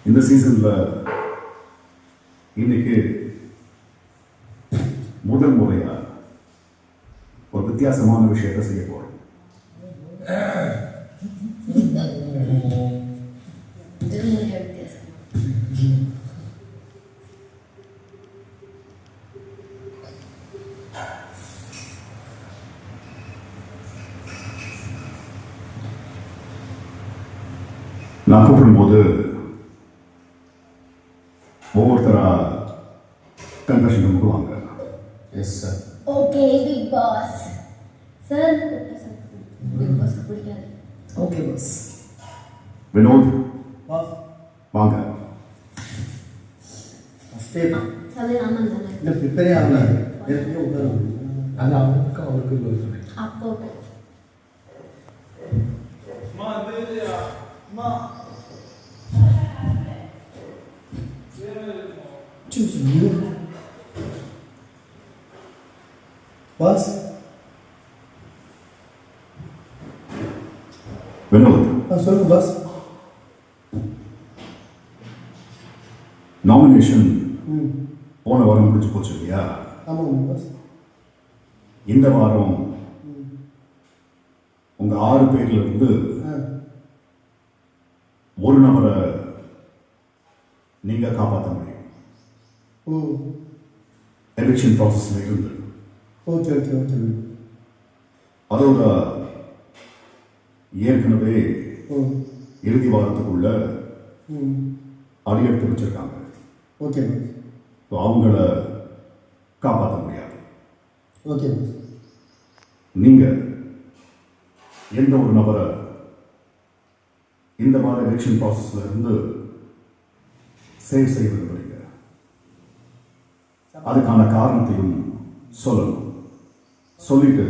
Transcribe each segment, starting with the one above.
இந்த சீசன்ல இன்னைக்கு முதல் முறையா ஒரு வித்தியாசமான விஷயத்தை செய்ய போறோம். நான் கூப்பிடும்போது ஒவ்வொருத்தரா கன்ஃபெஷன் ரூமுக்கு வாங்க. Yes sir. Okay Bigg Boss sir. Bigg Boss பிடிக்காது. Okay boss. வினோத் பாஸ் வாங்க. ஃபஸ்ட்டே சார் ஆமாம் தானே. இல்லை ப்ரிப்பேரே ஆகலாம். ஏற்கனவே உட்காரு. அது அவனுக்கு அவருக்கு அப்போ பாஸ் வினோத் சொல்லுங்க பாஸ். நாமினேஷன் போன வாரம் முடிஞ்சு போச்சு இல்லையா? ஆமாம் பாஸ். இந்த வாரம் உங்க 6 பேர்ல இருந்து ஒரு நபரை நீங்க காப்பாற்ற முடியும். ஓ எலெக்ஷன் ப்ராசஸ்ல இருந்து. Okay okay okay. அதோட ஏற்கனவே ஓ இறுதி வாரத்துக்குள்ள அடியெடுத்து வச்சிருக்காங்க. Okay pass. ஸோ அவங்கள காப்பாற்ற முடியாது. Okay boss. நீங்க எந்த ஒரு நபரை இந்த மாதிரி எலெக்ஷன் ப்ராசஸ்ல இருந்து சேவ் செய்ய விரும்புறீங்க, அதுக்கான காரணத்தையும் சொல்லணும். சொல்லிட்டு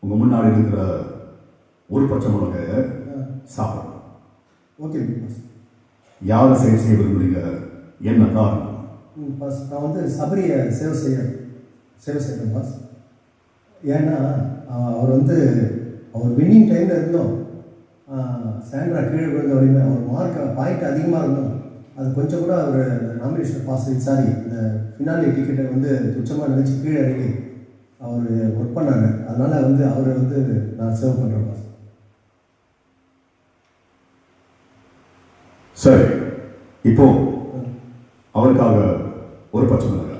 உங்க முன்னாடி இருக்கிற ஒரு பச்சை மிளகாய சாப்பிடணும். Okay pass. யாரை சேவ் செய்ய விரும்புறீங்க, என்ன காரணம்? பாஸ் நான் வந்து சபரியை சேவ் செய்யணும் பாஸ். ஏன்னா அவர் வின்னிங் டைமில் இருந்தோம். சாண்ட்ரா கீழே விழுந்த வரையுமே அவர் மார்க் பாயிண்ட் அதிகமாக இருந்தோம். அது கொஞ்சம் கூட அவர் நாமினேஷன் பாஸ் இந்த ஃபினாலி டிக்கெட்டை வந்து துச்சமாக நினச்சி கீழே இறங்கி அவர் ஒர்க் பண்ணாங்க. அதனால் அவரை நான் சேவ் பண்ணுறேன் பாஸ். சரி, இப்போ அவருக்காக ஒரு பச்சை மிளகாய்.